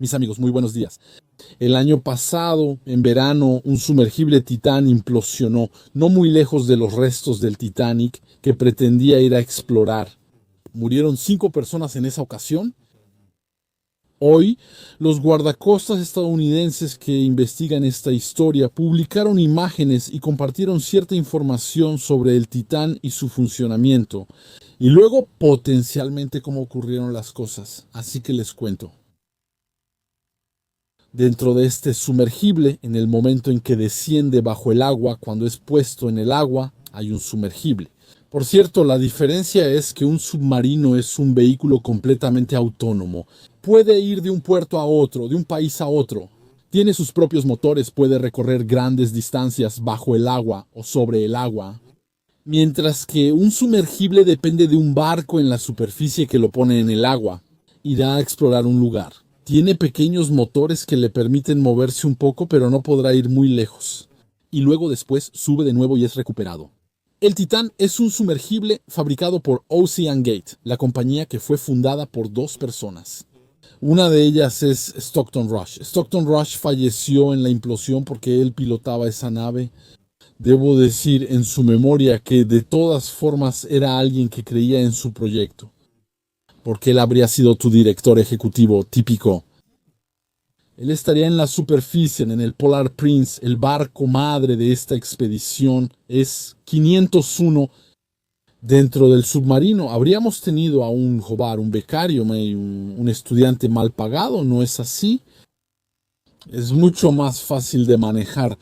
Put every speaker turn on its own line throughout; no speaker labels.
Mis amigos, muy buenos días. El año pasado, en verano, un sumergible Titán implosionó, no muy lejos de los restos del Titanic que pretendía ir a explorar. Murieron 5 personas en esa ocasión. Hoy, los guardacostas estadounidenses que investigan esta historia publicaron imágenes y compartieron cierta información sobre el Titán y su funcionamiento, y luego potencialmente cómo ocurrieron las cosas. Así que les cuento. Dentro de este sumergible, en el momento en que desciende bajo el agua, cuando es puesto en el agua, hay un sumergible. Por cierto, la diferencia es que un submarino es un vehículo completamente autónomo. Puede ir de un puerto a otro, de un país a otro. Tiene sus propios motores, puede recorrer grandes distancias bajo el agua o sobre el agua. Mientras que un sumergible depende de un barco en la superficie que lo pone en el agua. Irá a explorar un lugar. Tiene pequeños motores que le permiten moverse un poco, pero no podrá ir muy lejos. Y luego después sube de nuevo y es recuperado. El Titán es un sumergible fabricado por Ocean Gate, la compañía que fue fundada por 2 personas. Una de ellas es Stockton Rush. Stockton Rush falleció en la implosión porque él pilotaba esa nave. Debo decir en su memoria que de todas formas era alguien que creía en su proyecto, porque él habría sido tu director ejecutivo típico. Él estaría en la superficie, en el Polar Prince. El barco madre de esta expedición es 501. Dentro del submarino habríamos tenido a un jovar, un becario, un estudiante mal pagado, ¿no es así? Es mucho más fácil de manejar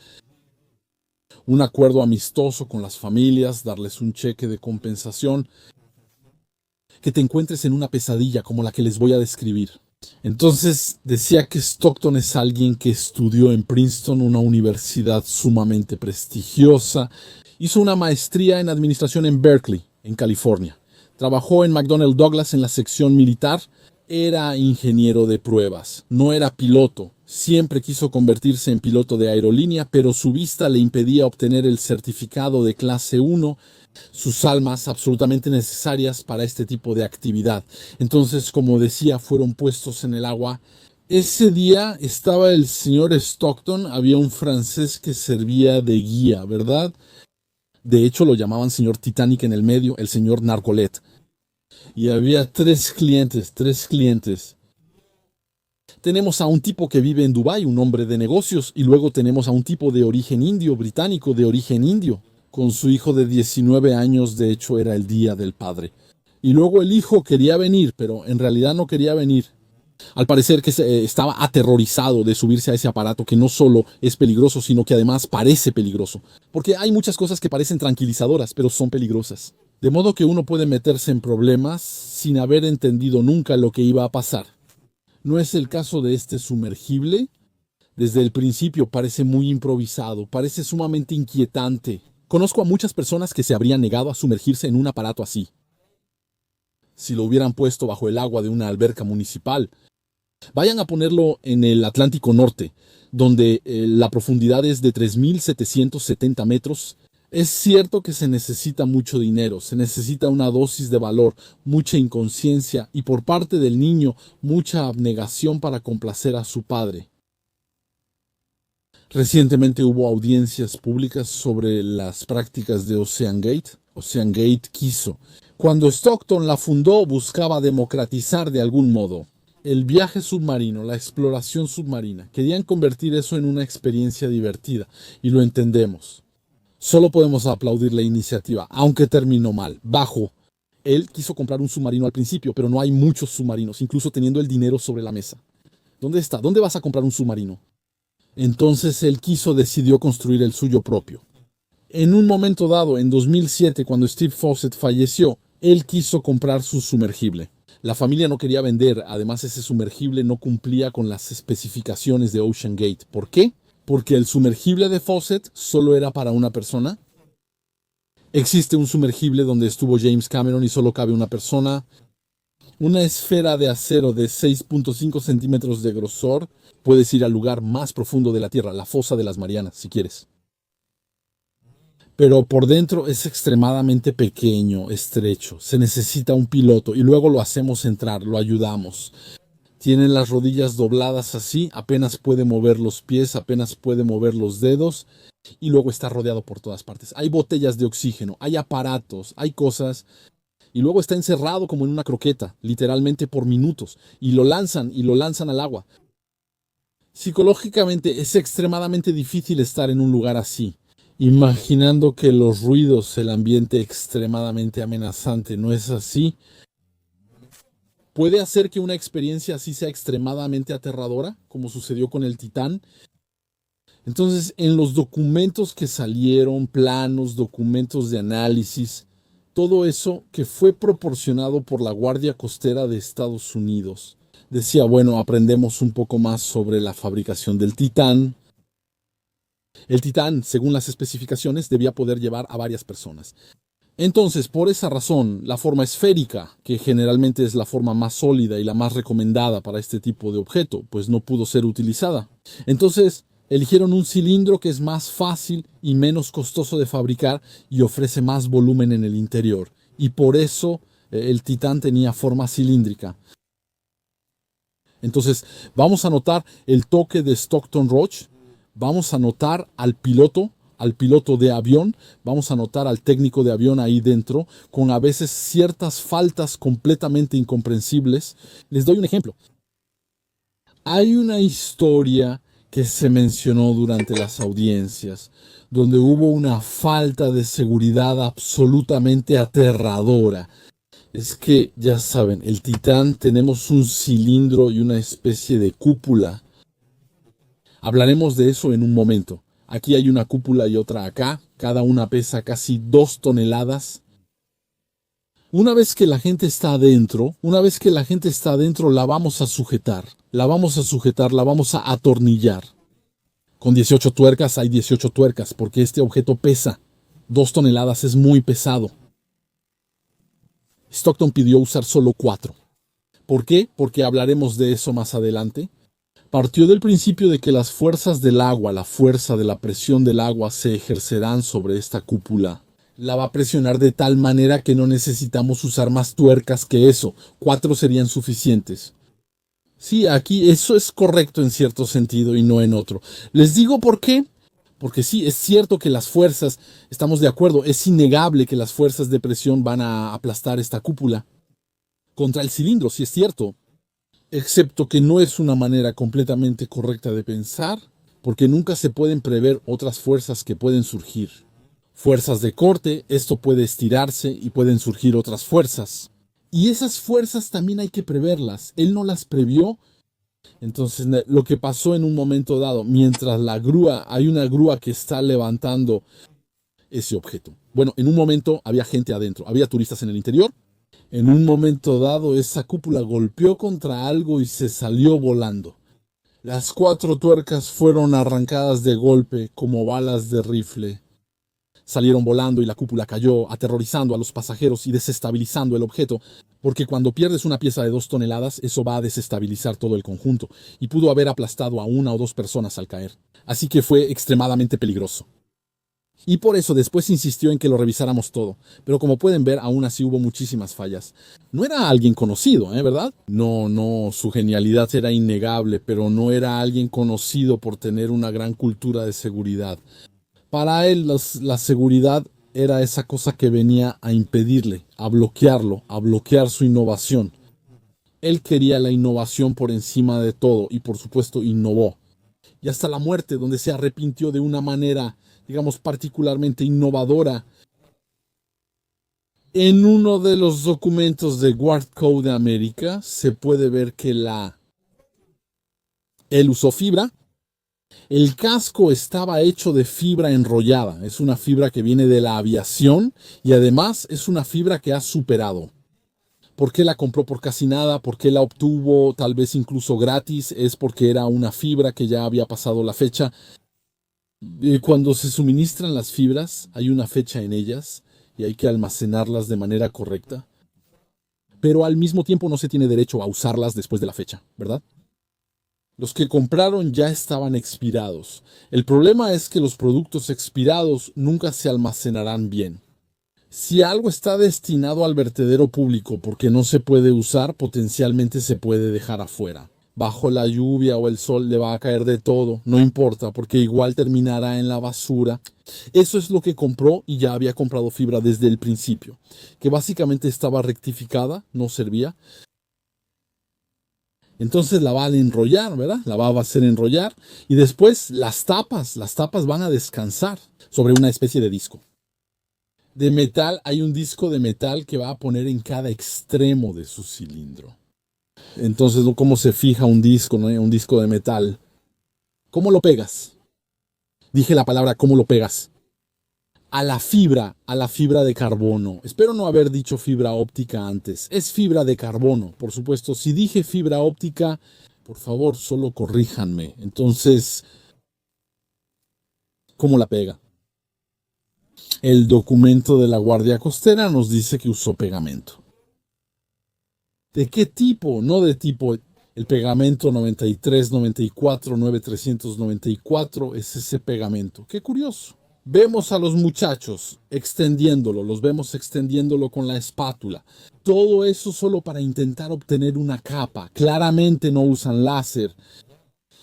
un acuerdo amistoso con las familias, darles un cheque de compensación, que te encuentres en una pesadilla como la que les voy a describir. Entonces decía que Stockton es alguien que estudió en Princeton, una universidad sumamente prestigiosa. Hizo una maestría en administración en Berkeley, en California. Trabajó en McDonnell Douglas en la sección militar. Era ingeniero de pruebas, no era piloto. Siempre quiso convertirse en piloto de aerolínea, pero su vista le impedía obtener el certificado de clase 1, sus almas absolutamente necesarias para este tipo de actividad. Entonces, como decía, fueron puestos en el agua. Ese día estaba el señor Stockton, había un francés que servía de guía, ¿verdad? De hecho, lo llamaban señor Titanic en el medio, el señor Narcolet. Y había tres clientes. Tenemos a un tipo que vive en Dubái, un hombre de negocios, y luego tenemos a un tipo de origen indio, británico, de origen indio, con su hijo de 19 años. De hecho era el día del padre. Y luego el hijo quería venir, pero en realidad no quería venir. Al parecer que estaba aterrorizado de subirse a ese aparato que no solo es peligroso, sino que además parece peligroso. Porque hay muchas cosas que parecen tranquilizadoras, pero son peligrosas. De modo que uno puede meterse en problemas sin haber entendido nunca lo que iba a pasar. ¿No es el caso de este sumergible? Desde el principio parece muy improvisado, parece sumamente inquietante. Conozco a muchas personas que se habrían negado a sumergirse en un aparato así. Si lo hubieran puesto bajo el agua de una alberca municipal, vayan a ponerlo en el Atlántico Norte, donde la profundidad es de 3.770 metros. Es cierto que se necesita mucho dinero, se necesita una dosis de valor, mucha inconsciencia y por parte del niño mucha abnegación para complacer a su padre. Recientemente hubo audiencias públicas sobre las prácticas de Ocean Gate. Ocean Gate quiso. Cuando Stockton la fundó, buscaba democratizar de algún modo el viaje submarino, la exploración submarina. Querían convertir eso en una experiencia divertida, y lo entendemos. Solo podemos aplaudir la iniciativa, aunque terminó mal. Bajo. Él quiso comprar un submarino al principio, pero no hay muchos submarinos, incluso teniendo el dinero sobre la mesa. ¿Dónde está? ¿Dónde vas a comprar un submarino? Entonces él decidió construir el suyo propio. En un momento dado, en 2007, cuando Steve Fossett falleció, él quiso comprar su sumergible. La familia no quería vender, además ese sumergible no cumplía con las especificaciones de Ocean Gate. ¿Por qué? Porque el sumergible de Fossett solo era para una persona. Existe un sumergible donde estuvo James Cameron y solo cabe una persona. Una esfera de acero de 6.5 centímetros de grosor. Puedes ir al lugar más profundo de la Tierra, la fosa de las Marianas, si quieres. Pero por dentro es extremadamente pequeño, estrecho. Se necesita un piloto y luego lo hacemos entrar, lo ayudamos. Tiene las rodillas dobladas así, apenas puede mover los pies, apenas puede mover los dedos y luego está rodeado por todas partes. Hay botellas de oxígeno, hay aparatos, hay cosas y luego está encerrado como en una croqueta, literalmente por minutos, y lo lanzan al agua. Psicológicamente es extremadamente difícil estar en un lugar así, imaginando que los ruidos, el ambiente extremadamente amenazante, ¿no es así? Puede hacer que una experiencia así sea extremadamente aterradora, como sucedió con el Titán. Entonces, en los documentos que salieron, planos, documentos de análisis, todo eso que fue proporcionado por la Guardia Costera de Estados Unidos, decía, bueno, aprendemos un poco más sobre la fabricación del Titán. El Titán, según las especificaciones, debía poder llevar a varias personas. Entonces, por esa razón, la forma esférica, que generalmente es la forma más sólida y la más recomendada para este tipo de objeto, pues no pudo ser utilizada. Entonces, eligieron un cilindro que es más fácil y menos costoso de fabricar y ofrece más volumen en el interior. Y por eso el Titán tenía forma cilíndrica. Entonces, vamos a notar el toque de Stockton Roach, vamos a notar al piloto de avión, vamos a notar al técnico de avión ahí dentro, con a veces ciertas faltas completamente incomprensibles. Les doy un ejemplo. Hay una historia que se mencionó durante las audiencias, donde hubo una falta de seguridad absolutamente aterradora. Es que, ya saben, el Titán tenemos un cilindro y una especie de cúpula. Hablaremos de eso en un momento. Aquí hay una cúpula y otra acá. Cada una pesa casi 2 toneladas. Una vez que la gente está adentro, la vamos a sujetar. La vamos a atornillar. Con 18 tuercas hay 18 tuercas, porque este objeto pesa. 2 toneladas es muy pesado. Stockton pidió usar solo 4. ¿Por qué? Porque hablaremos de eso más adelante. Partió del principio de que las fuerzas del agua, la fuerza de la presión del agua se ejercerán sobre esta cúpula. La va a presionar de tal manera que no necesitamos usar más tuercas que eso. 4 serían suficientes. Sí, aquí eso es correcto en cierto sentido y no en otro. Les digo por qué. Porque sí, es cierto que las fuerzas, estamos de acuerdo, es innegable que las fuerzas de presión van a aplastar esta cúpula contra el cilindro, sí es cierto, excepto que no es una manera completamente correcta de pensar, porque nunca se pueden prever otras fuerzas que pueden surgir. Fuerzas de corte, esto puede estirarse y pueden surgir otras fuerzas. Y esas fuerzas también hay que preverlas. Él no las previó. Entonces, lo que pasó en un momento dado, mientras hay una grúa que está levantando ese objeto. Bueno, en un momento había gente adentro, había turistas en el interior. En un momento dado, esa cúpula golpeó contra algo y se salió volando. Las 4 tuercas fueron arrancadas de golpe como balas de rifle. Salieron volando y la cúpula cayó, aterrorizando a los pasajeros y desestabilizando el objeto, porque cuando pierdes una pieza de 2 toneladas, eso va a desestabilizar todo el conjunto, y pudo haber aplastado a 1 o 2 personas al caer. Así que fue extremadamente peligroso. Y por eso después insistió en que lo revisáramos todo, pero como pueden ver, aún así hubo muchísimas fallas. No era alguien conocido, ¿verdad? No, su genialidad era innegable, pero no era alguien conocido por tener una gran cultura de seguridad. Para él la seguridad era esa cosa que venía a impedirle, a bloquearlo, a bloquear su innovación. Él quería la innovación por encima de todo y por supuesto innovó. Y hasta la muerte, donde se arrepintió de una manera, digamos, particularmente innovadora. En uno de los documentos de Guard Code de América se puede ver que él usó fibra. El casco estaba hecho de fibra enrollada. Es una fibra que viene de la aviación y además es una fibra que ha superado. ¿Por qué la compró por casi nada? ¿Por qué la obtuvo tal vez incluso gratis? Es porque era una fibra que ya había pasado la fecha. Cuando se suministran las fibras, hay una fecha en ellas y hay que almacenarlas de manera correcta. Pero al mismo tiempo no se tiene derecho a usarlas después de la fecha, ¿verdad? Los que compraron ya estaban expirados. El problema es que los productos expirados nunca se almacenarán bien. Si algo está destinado al vertedero público porque no se puede usar, potencialmente se puede dejar afuera. Bajo la lluvia o el sol le va a caer de todo, no importa, porque igual terminará en la basura. Eso es lo que compró y ya había comprado fibra desde el principio, que básicamente estaba rectificada, no servía. Entonces la va a enrollar, ¿verdad? La va a hacer enrollar y después las tapas van a descansar sobre una especie de disco. De metal, hay un disco de metal que va a poner en cada extremo de su cilindro. Entonces, ¿cómo se fija un disco, ¿no? Un disco de metal? ¿Cómo lo pegas? Dije la palabra ¿cómo lo pegas? A la fibra de carbono. Espero no haber dicho fibra óptica antes. Es fibra de carbono, por supuesto. Si dije fibra óptica, por favor, solo corríjanme. Entonces, ¿cómo la pega? El documento de la Guardia Costera nos dice que usó pegamento. ¿De qué tipo? No de tipo. El pegamento 93, 94, 9394 es ese pegamento. Qué curioso. Vemos a los muchachos extendiéndolo, los vemos extendiéndolo con la espátula. Todo eso solo para intentar obtener una capa. Claramente no usan láser.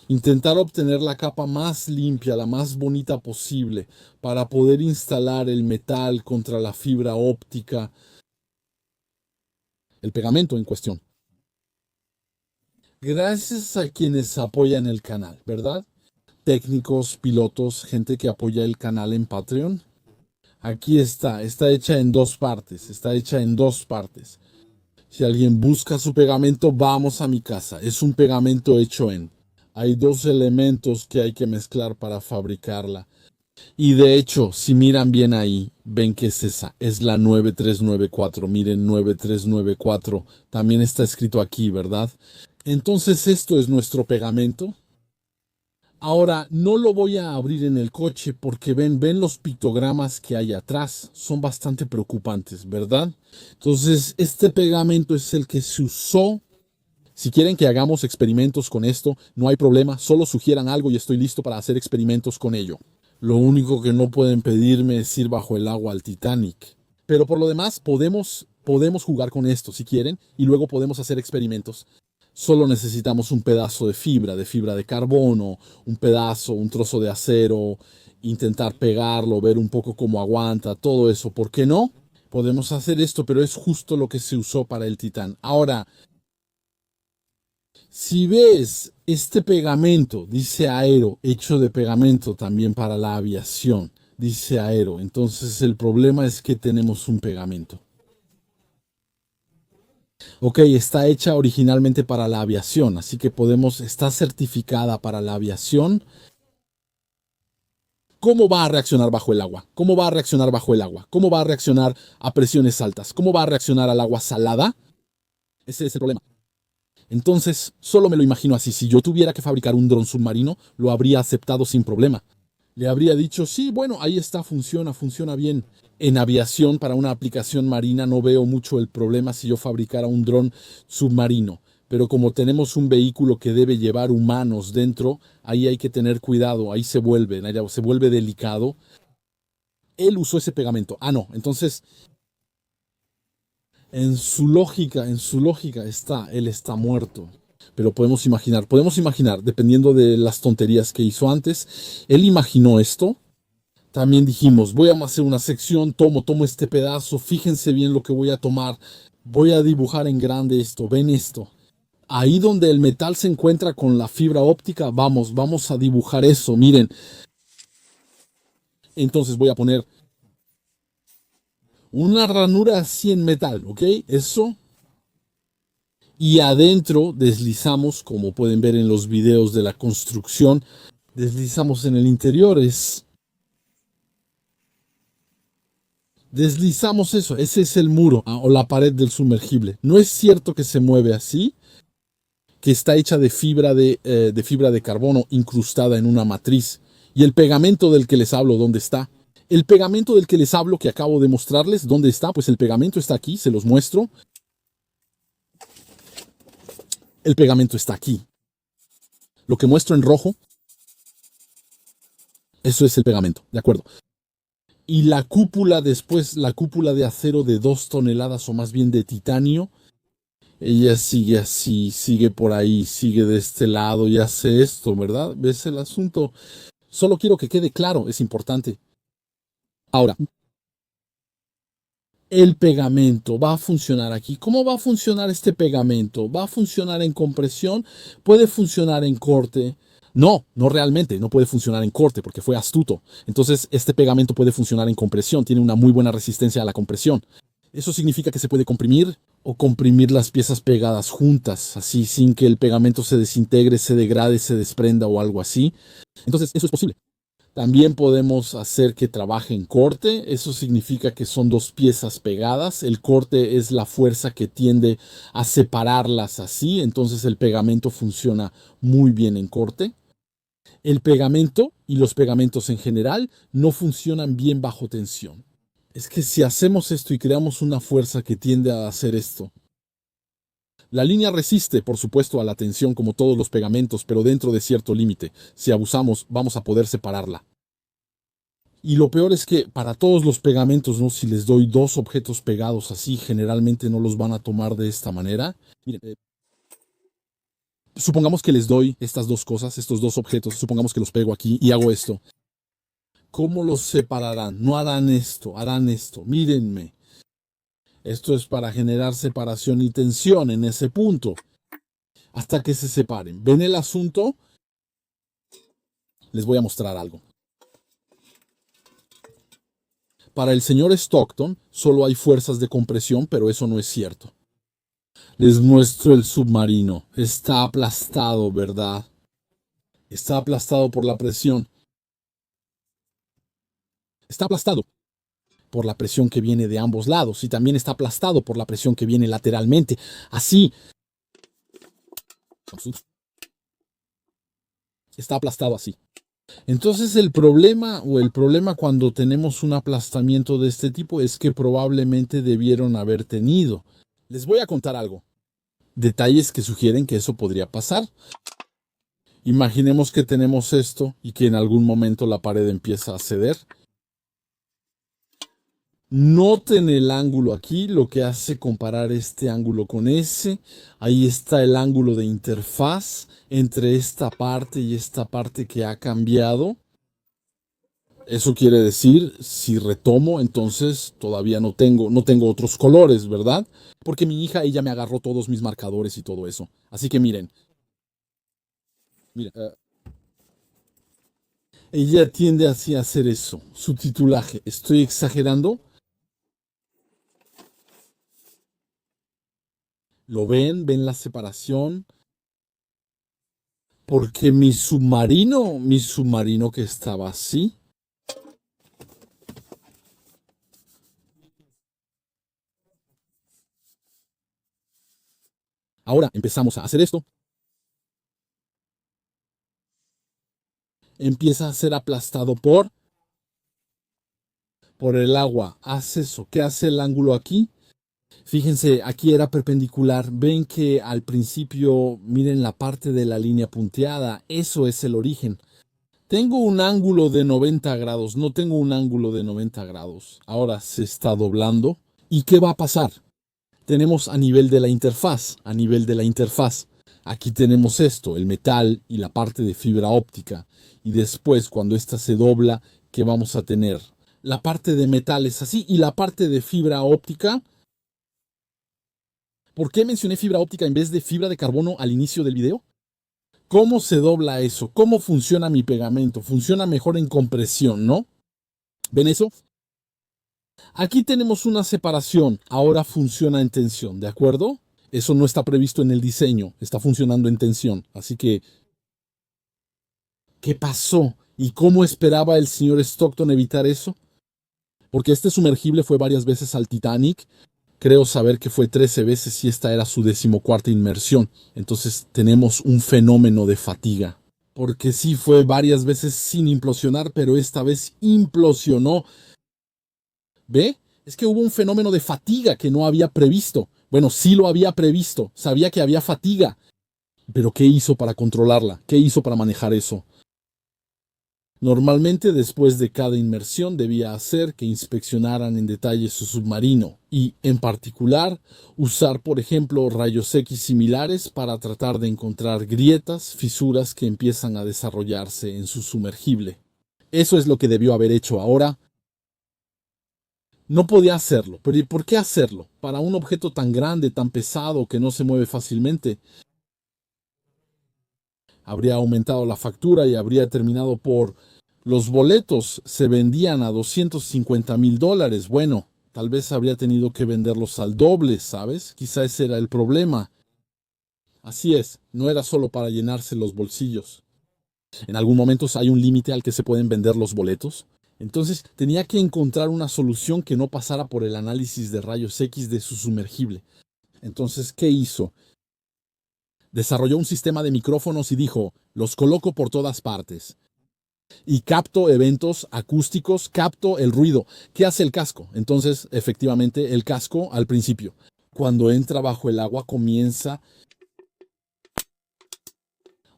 Intentar obtener la capa más limpia, la más bonita posible, para poder instalar el metal contra la fibra óptica, el pegamento en cuestión. Gracias a quienes apoyan el canal, ¿verdad? Técnicos, pilotos, gente que apoya el canal en Patreon. Aquí está hecha en dos partes, está hecha en dos partes. Si alguien busca su pegamento, vamos a mi casa. Es un pegamento hecho en. Hay dos elementos que hay que mezclar para fabricarla. Y de hecho, si miran bien ahí, ven que es esa, es la 9394. Miren, 9394. También está escrito aquí, ¿verdad? Entonces esto es nuestro pegamento. Ahora, no lo voy a abrir en el coche porque ven los pictogramas que hay atrás. Son bastante preocupantes, ¿verdad? Entonces, este pegamento es el que se usó. Si quieren que hagamos experimentos con esto, no hay problema. Solo sugieran algo y estoy listo para hacer experimentos con ello. Lo único que no pueden pedirme es ir bajo el agua al Titanic. Pero por lo demás, podemos jugar con esto si quieren y luego podemos hacer experimentos. Solo necesitamos un pedazo de fibra de carbono, un pedazo, un trozo de acero, intentar pegarlo, ver un poco cómo aguanta, todo eso. ¿Por qué no? Podemos hacer esto, pero es justo lo que se usó para el Titán. Ahora, si ves este pegamento, dice Aero, hecho de pegamento también para la aviación, dice Aero. Entonces el problema es que tenemos un pegamento. Ok, está hecha originalmente para la aviación, así que está certificada para la aviación. ¿Cómo va a reaccionar bajo el agua? ¿Cómo va a reaccionar bajo el agua? ¿Cómo va a reaccionar a presiones altas? ¿Cómo va a reaccionar al agua salada? Ese es el problema. Entonces, solo me lo imagino así. Si yo tuviera que fabricar un dron submarino, lo habría aceptado sin problema. Le habría dicho, sí, bueno, ahí está, funciona bien. En aviación, para una aplicación marina, no veo mucho el problema si yo fabricara un dron submarino. Pero como tenemos un vehículo que debe llevar humanos dentro, ahí hay que tener cuidado, ahí se vuelve delicado. Él usó ese pegamento. Ah, no, entonces, en su lógica está, él está muerto. Pero podemos imaginar, dependiendo de las tonterías que hizo antes, él imaginó esto. También dijimos, voy a hacer una sección, tomo este pedazo, fíjense bien lo que voy a tomar, voy a dibujar en grande esto, ven esto. Ahí donde el metal se encuentra con la fibra óptica, vamos a dibujar eso, miren. Entonces voy a poner una ranura así en metal, ¿ok? Eso. Y adentro deslizamos, como pueden ver en los videos de la construcción, deslizamos en el interior, deslizamos eso, ese es el muro o la pared del sumergible. No es cierto que se mueve así, que está hecha de fibra de carbono incrustada en una matriz. Y el pegamento del que les hablo, ¿dónde está? El pegamento del que les hablo, que acabo de mostrarles, ¿dónde está? Pues el pegamento está aquí, se los muestro. El pegamento está aquí. Lo que muestro en rojo, eso es el pegamento, ¿de acuerdo? Y la cúpula después, la cúpula de acero de 2 toneladas o más bien de titanio, ella sigue así, sigue por ahí, sigue de este lado y hace esto, ¿verdad? ¿Ves el asunto? Solo quiero que quede claro, es importante. Ahora, el pegamento va a funcionar aquí. ¿Cómo va a funcionar este pegamento? ¿Va a funcionar en compresión? ¿Puede funcionar en corte? No, no realmente, no puede funcionar en corte porque fue astuto. Entonces, este pegamento puede funcionar en compresión, tiene una muy buena resistencia a la compresión. Eso significa que se puede comprimir o comprimir las piezas pegadas juntas, así sin que el pegamento se desintegre, se degrade, se desprenda o algo así. Entonces, eso es posible. También podemos hacer que trabaje en corte. Eso significa que son dos piezas pegadas. El corte es la fuerza que tiende a separarlas así. Entonces el pegamento funciona muy bien en corte. El pegamento y los pegamentos en general no funcionan bien bajo tensión. Es que si hacemos esto y creamos una fuerza que tiende a hacer esto, la línea resiste, por supuesto, a la tensión como todos los pegamentos, pero dentro de cierto límite. Si abusamos, vamos a poder separarla. Y lo peor es que para todos los pegamentos, ¿no? Si les doy dos objetos pegados así, generalmente no los van a tomar de esta manera. Miren, supongamos que les doy estas dos cosas, estos dos objetos, supongamos que los pego aquí y hago esto. ¿Cómo los separarán? No harán esto, harán esto. Mírenme. Esto es para generar separación y tensión en ese punto. Hasta que se separen. ¿Ven el asunto? Les voy a mostrar algo. Para el señor Stockton solo hay fuerzas de compresión, pero eso no es cierto. Les muestro el submarino. Está aplastado, ¿verdad? Está aplastado por la presión. Está aplastado por la presión que viene de ambos lados y también está aplastado por la presión que viene lateralmente. Así. Está aplastado así. Entonces el problema cuando tenemos un aplastamiento de este tipo es que probablemente debieron haber tenido. Les voy a contar algo. Detalles que sugieren que eso podría pasar. Imaginemos que tenemos esto y que en algún momento la pared empieza a ceder. Noten el ángulo aquí, lo que hace comparar este ángulo con ese. Ahí está el ángulo de interfaz entre esta parte y esta parte que ha cambiado. Eso quiere decir, si retomo, entonces todavía no tengo otros colores, ¿verdad? Porque mi hija, ella me agarró todos mis marcadores y todo eso. Así que miren, miren, ella tiende así a hacer eso. Su titulaje, ¿estoy exagerando? ¿Lo ven? ¿Ven la separación? Porque mi submarino que estaba así, ahora empezamos a hacer esto, empieza a ser aplastado por el agua. Haz eso. ¿Qué hace el ángulo aquí? Fíjense, aquí era perpendicular. Ven que al principio, miren la parte de la línea punteada. Eso es el origen. Tengo un ángulo de 90 grados, no tengo un ángulo de 90 grados. Ahora se está doblando. ¿Y qué va a pasar? Tenemos a nivel de la interfaz, Aquí tenemos esto, el metal y la parte de fibra óptica. Y después, cuando esta se dobla, ¿qué vamos a tener? La parte de metal es así y la parte de fibra óptica. ¿Por qué mencioné fibra óptica en vez de fibra de carbono al inicio del video? ¿Cómo se dobla eso? ¿Cómo funciona mi pegamento? Funciona mejor en compresión, ¿no? ¿Ven eso? Aquí tenemos una separación, ahora funciona en tensión, ¿de acuerdo? Eso no está previsto en el diseño, está funcionando en tensión. Así que, ¿qué pasó? ¿Y cómo esperaba el señor Stockton evitar eso? Porque este sumergible fue varias veces al Titanic. Creo saber que fue 13 veces y esta era su 14ª inmersión. Entonces tenemos un fenómeno de fatiga. Porque sí fue varias veces sin implosionar, pero esta vez implosionó. ¿Ve? Es que hubo un fenómeno de fatiga que no había previsto. Bueno, sí lo había previsto, sabía que había fatiga. Pero ¿qué hizo para controlarla? ¿Qué hizo para manejar eso? Normalmente después de cada inmersión debía hacer que inspeccionaran en detalle su submarino y, en particular, usar, por ejemplo, rayos X similares para tratar de encontrar grietas, fisuras que empiezan a desarrollarse en su sumergible. Eso es lo que debió haber hecho ahora. No podía hacerlo, pero ¿y por qué hacerlo? Para un objeto tan grande, tan pesado, que no se mueve fácilmente. Habría aumentado la factura y habría terminado por... Los boletos se vendían a $250,000. Bueno, tal vez habría tenido que venderlos al doble, ¿sabes? Quizá ese era el problema. Así es, no era solo para llenarse los bolsillos. En algún momento hay un límite al que se pueden vender los boletos. Entonces tenía que encontrar una solución que no pasara por el análisis de rayos X de su sumergible. Entonces, ¿qué hizo? Desarrolló un sistema de micrófonos y dijo, los coloco por todas partes. Y capto eventos acústicos, capto el ruido. ¿Qué hace el casco? Entonces, efectivamente, el casco al principio, cuando entra bajo el agua, comienza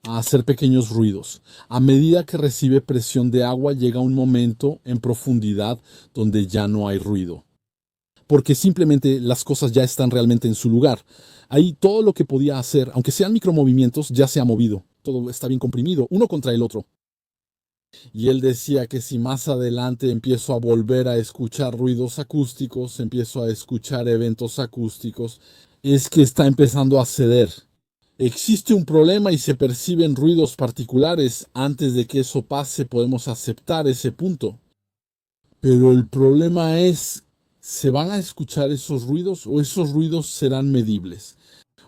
a hacer pequeños ruidos. A medida que recibe presión de agua, llega un momento en profundidad donde ya no hay ruido. Porque simplemente las cosas ya están realmente en su lugar. Ahí todo lo que podía hacer, aunque sean micromovimientos, ya se ha movido. Todo está bien comprimido, uno contra el otro. Y él decía que si más adelante empiezo a volver a escuchar ruidos acústicos, empiezo a escuchar eventos acústicos, es que está empezando a ceder. Existe un problema y se perciben ruidos particulares. Antes de que eso pase, podemos aceptar ese punto. Pero el problema es, ¿se van a escuchar esos ruidos o esos ruidos serán medibles?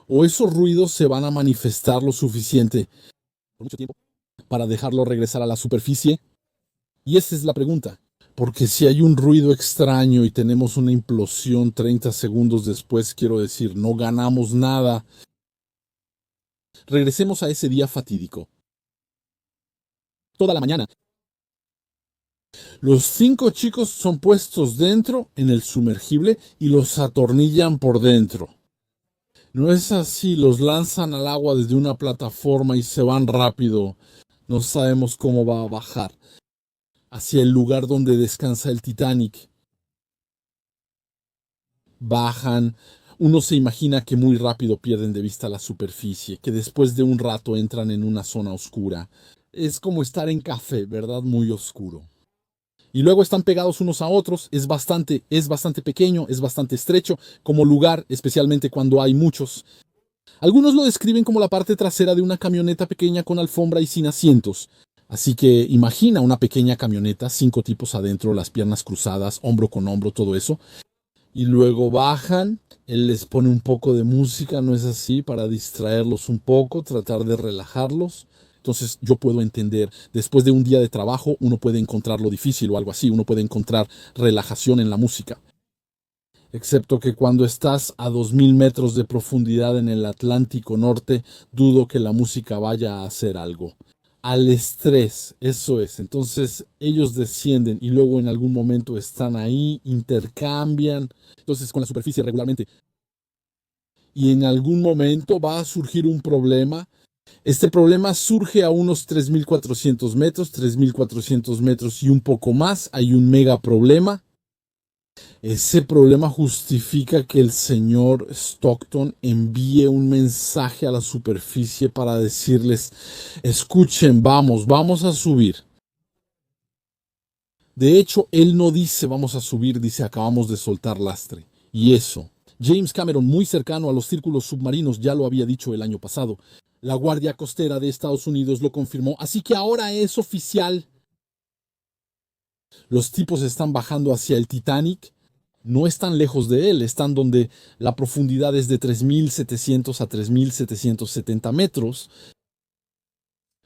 ¿O esos ruidos se van a manifestar lo suficiente por mucho tiempo para dejarlo regresar a la superficie? Y esa es la pregunta. Porque si hay un ruido extraño y tenemos una implosión 30 segundos después, quiero decir, no ganamos nada. Regresemos a ese día fatídico. Toda la mañana. Los 5 chicos son puestos dentro en el sumergible y los atornillan por dentro. No es así, los lanzan al agua desde una plataforma y se van rápido. No sabemos cómo va a bajar. Hacia el lugar donde descansa el Titanic. Bajan. Uno se imagina que muy rápido pierden de vista la superficie, que después de un rato entran en una zona oscura. Es como estar en café, ¿verdad? Muy oscuro. Y luego están pegados unos a otros, es bastante pequeño, es bastante estrecho como lugar, especialmente cuando hay muchos. Algunos lo describen como la parte trasera de una camioneta pequeña con alfombra y sin asientos. Así que imagina una pequeña camioneta, 5 tipos adentro, las piernas cruzadas, hombro con hombro, todo eso. Y luego bajan, él les pone un poco de música, ¿no es así? Para distraerlos un poco, tratar de relajarlos. Entonces yo puedo entender, después de un día de trabajo, uno puede encontrar lo difícil o algo así, uno puede encontrar relajación en la música. Excepto que cuando estás a 2000 metros de profundidad en el Atlántico Norte, dudo que la música vaya a hacer algo. Al estrés, eso es. Entonces ellos descienden y luego en algún momento están ahí, intercambian, entonces con la superficie regularmente. Y en algún momento va a surgir un problema. Este problema surge a unos 3.400 metros y un poco más. Hay un mega problema. Ese problema justifica que el señor Stockton envíe un mensaje a la superficie para decirles, escuchen, vamos a subir. De hecho, él no dice vamos a subir, dice acabamos de soltar lastre. Y eso, James Cameron, muy cercano a los círculos submarinos, ya lo había dicho el año pasado. La Guardia Costera de Estados Unidos lo confirmó, así que ahora es oficial. Los tipos están bajando hacia el Titanic. No están lejos de él, están donde la profundidad es de 3.700 a 3.770 metros.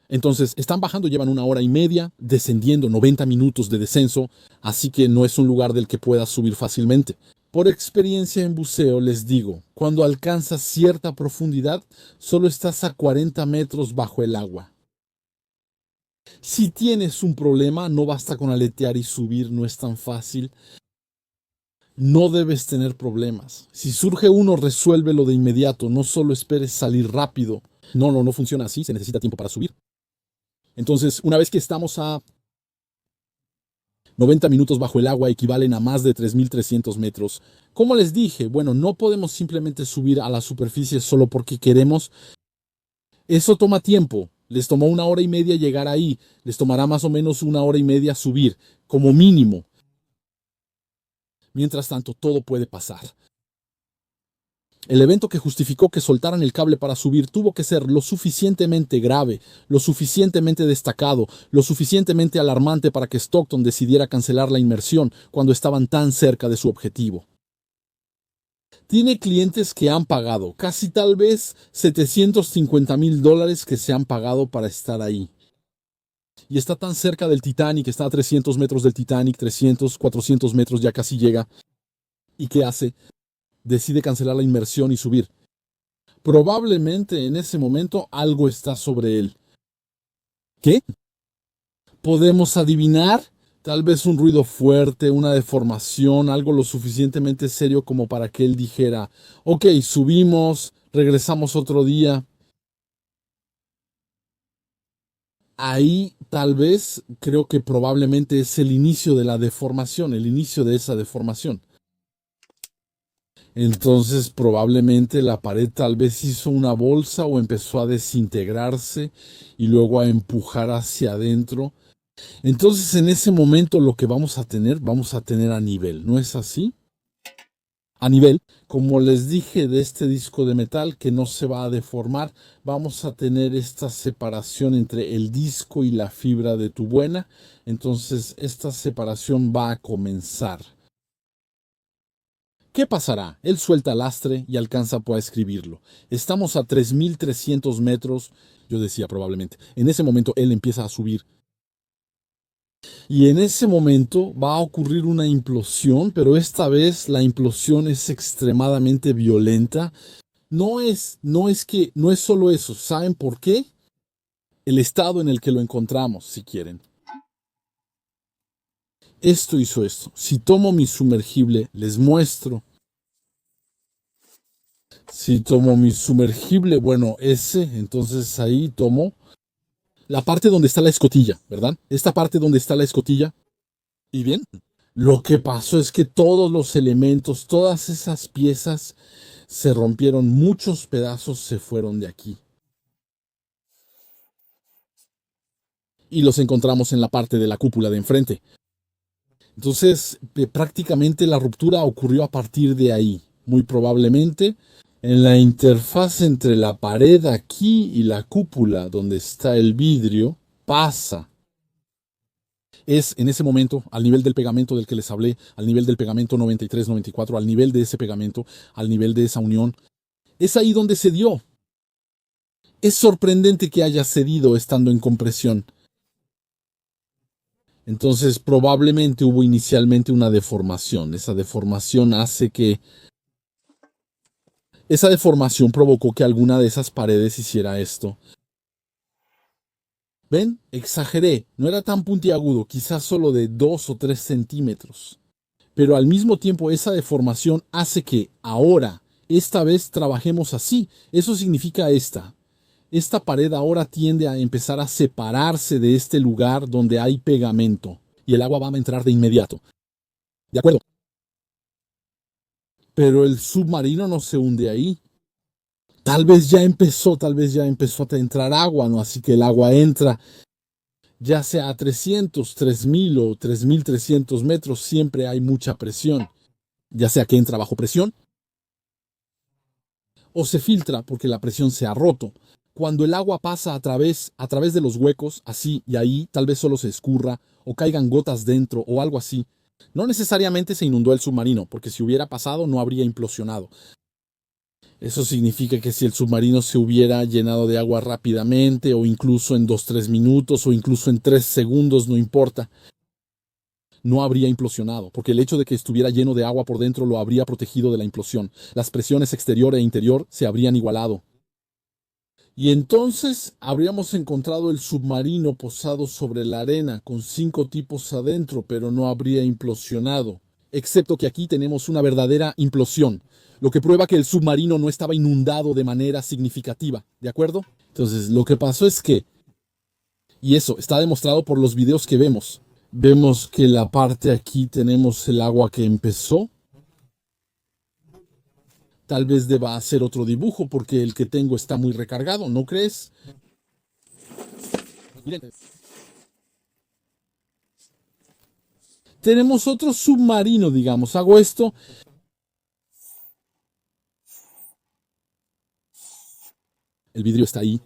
Entonces, están bajando, llevan 1 hora y media, descendiendo 90 minutos de descenso, así que no es un lugar del que puedas subir fácilmente. Por experiencia en buceo les digo, cuando alcanzas cierta profundidad, solo estás a 40 metros bajo el agua. Si tienes un problema, no basta con aletear y subir, no es tan fácil. No debes tener problemas. Si surge uno, resuélvelo de inmediato, no solo esperes salir rápido. No funciona así, se necesita tiempo para subir. Entonces, una vez que estamos a 90 minutos bajo el agua equivalen a más de 3.300 metros. Como les dije, bueno, no podemos simplemente subir a la superficie solo porque queremos. Eso toma tiempo. Les tomó 1 hora y media llegar ahí. Les tomará más o menos 1 hora y media subir, como mínimo. Mientras tanto, todo puede pasar. El evento que justificó que soltaran el cable para subir tuvo que ser lo suficientemente grave, lo suficientemente destacado, lo suficientemente alarmante para que Stockton decidiera cancelar la inmersión cuando estaban tan cerca de su objetivo. Tiene clientes que han pagado, casi tal vez $750,000 que se han pagado para estar ahí. Y está tan cerca del Titanic, está a 300 metros del Titanic, 300, 400 metros, ya casi llega. ¿Y qué hace? Decide cancelar la inmersión y subir. Probablemente en ese momento algo está sobre él. ¿Qué? ¿Podemos adivinar? Tal vez un ruido fuerte, una deformación, algo lo suficientemente serio como para que él dijera, ok, subimos, regresamos otro día. Ahí tal vez creo que probablemente es el inicio de la deformación, el inicio de esa deformación. Entonces probablemente la pared tal vez hizo una bolsa o empezó a desintegrarse y luego a empujar hacia adentro. Entonces en ese momento lo que vamos a tener a nivel, ¿no es así? A nivel, como les dije de este disco de metal que no se va a deformar, vamos a tener esta separación entre el disco y la fibra de tu buena. Entonces esta separación va a comenzar. ¿Qué pasará? Él suelta lastre y alcanza a escribirlo. Estamos a 3.300 metros, yo decía probablemente. En ese momento él empieza a subir. Y en ese momento va a ocurrir una implosión, pero esta vez la implosión es extremadamente violenta. No es solo eso. ¿Saben por qué? El estado en el que lo encontramos, si quieren. Esto hizo esto. Si tomo mi sumergible, les muestro. Si tomo mi sumergible, bueno, entonces ahí tomo la parte donde está la escotilla, ¿verdad? Esta parte donde está la escotilla. ¿Y bien? Lo que pasó es que todos los elementos, todas esas piezas se rompieron, muchos pedazos se fueron de aquí. Y los encontramos en la parte de la cúpula de enfrente. Entonces, prácticamente la ruptura ocurrió a partir de ahí. Muy probablemente en la interfaz entre la pared aquí y la cúpula donde está el vidrio, pasa. Es en ese momento, al nivel del pegamento del que les hablé, al nivel del pegamento 93-94, al nivel de ese pegamento, al nivel de esa unión. Es ahí donde se dio. Es sorprendente que haya cedido estando en compresión. Entonces probablemente hubo inicialmente una deformación. Esa deformación hace que... Esa deformación provocó que alguna de esas paredes hiciera esto. ¿Ven? Exageré. No era tan puntiagudo, quizás solo de 2 o 3 centímetros. Pero al mismo tiempo esa deformación hace que ahora, esta vez, trabajemos así. Eso significa esta pared ahora tiende a empezar a separarse de este lugar donde hay pegamento y el agua va a entrar de inmediato. ¿De acuerdo? Pero el submarino no se hunde ahí. Tal vez ya empezó a entrar agua, ¿no? Así que el agua entra, ya sea a 300, 3.000 o 3.300 metros, siempre hay mucha presión. Ya sea que entra bajo presión o se filtra porque la presión se ha roto. Cuando el agua pasa a través de los huecos, así y ahí, tal vez solo se escurra o caigan gotas dentro o algo así. No necesariamente se inundó el submarino, porque si hubiera pasado no habría implosionado. Eso significa que si el submarino se hubiera llenado de agua rápidamente, o incluso en 2-3 minutos, o incluso en 3 segundos, no importa, no habría implosionado, porque el hecho de que estuviera lleno de agua por dentro lo habría protegido de la implosión. Las presiones exterior e interior se habrían igualado. Y entonces habríamos encontrado el submarino posado sobre la arena con 5 tipos adentro, pero no habría implosionado. Excepto que aquí tenemos una verdadera implosión, lo que prueba que el submarino no estaba inundado de manera significativa, ¿de acuerdo? Entonces, lo que pasó es que, y eso está demostrado por los videos que vemos, Vemos que la parte aquí tenemos el agua que empezó. Tal vez deba hacer otro dibujo porque el que tengo está muy recargado, ¿no crees? Miren. Tenemos otro submarino, digamos. Hago esto. El vidrio está ahí.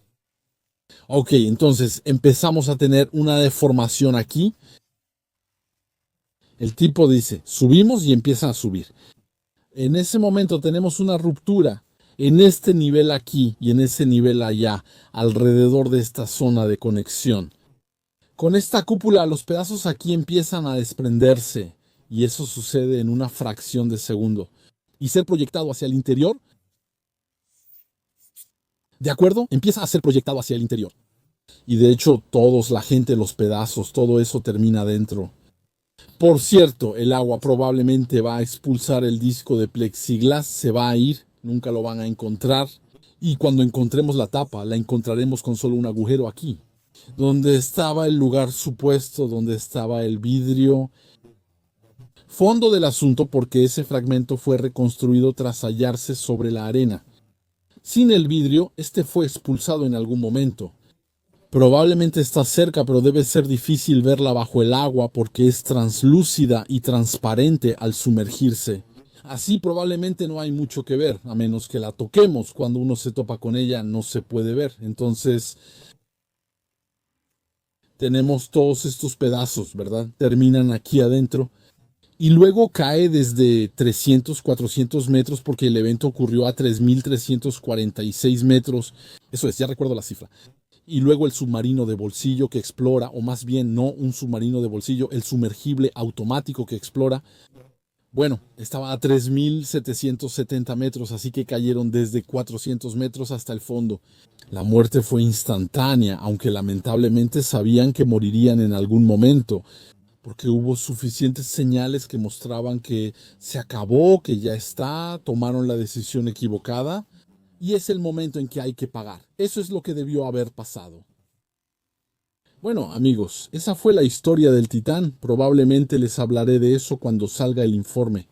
Ok, entonces empezamos a tener una deformación aquí. El tipo dice, subimos y empieza a subir. En ese momento tenemos una ruptura en este nivel aquí y en ese nivel allá, alrededor de esta zona de conexión. Con esta cúpula los pedazos aquí empiezan a desprenderse y eso sucede en una fracción de segundo. Y ser proyectado hacia el interior, ¿de acuerdo? Empieza a ser proyectado hacia el interior. Y de hecho todos, la gente, los pedazos, todo eso termina dentro. Por cierto, el agua probablemente va a expulsar el disco de plexiglas, se va a ir, nunca lo van a encontrar. Y cuando encontremos la tapa, la encontraremos con solo un agujero aquí, donde estaba el lugar supuesto, donde estaba el vidrio. Fondo del asunto porque ese fragmento fue reconstruido tras hallarse sobre la arena. Sin el vidrio, este fue expulsado en algún momento. Probablemente está cerca, pero debe ser difícil verla bajo el agua porque es translúcida y transparente al sumergirse. Así probablemente no hay mucho que ver, a menos que la toquemos. Cuando uno se topa con ella no se puede ver. Entonces tenemos todos estos pedazos, ¿verdad? Terminan aquí adentro. Y luego cae desde 300, 400 metros porque el evento ocurrió a 3.346 metros. Eso es, ya recuerdo la cifra. Y luego el submarino de bolsillo que explora, o más bien no un submarino de bolsillo, el sumergible automático que explora. Bueno, estaba a 3.770 metros, así que cayeron desde 400 metros hasta el fondo. La muerte fue instantánea, aunque lamentablemente sabían que morirían en algún momento, porque hubo suficientes señales que mostraban que se acabó, que ya está, tomaron la decisión equivocada y es el momento en que hay que pagar. Eso es lo que debió haber pasado. Bueno, amigos, esa fue la historia del Titán. Probablemente les hablaré de eso cuando salga el informe.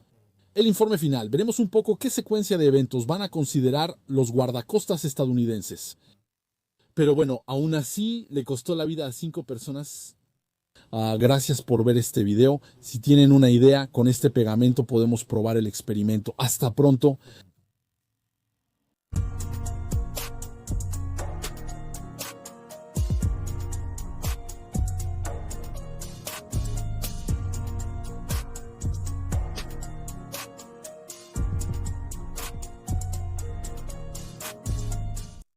El informe final. Veremos un poco qué secuencia de eventos van a considerar los guardacostas estadounidenses. Pero bueno, aún así le costó la vida a 5 personas. Gracias por ver este video. Si tienen una idea, con este pegamento podemos probar el experimento. Hasta pronto.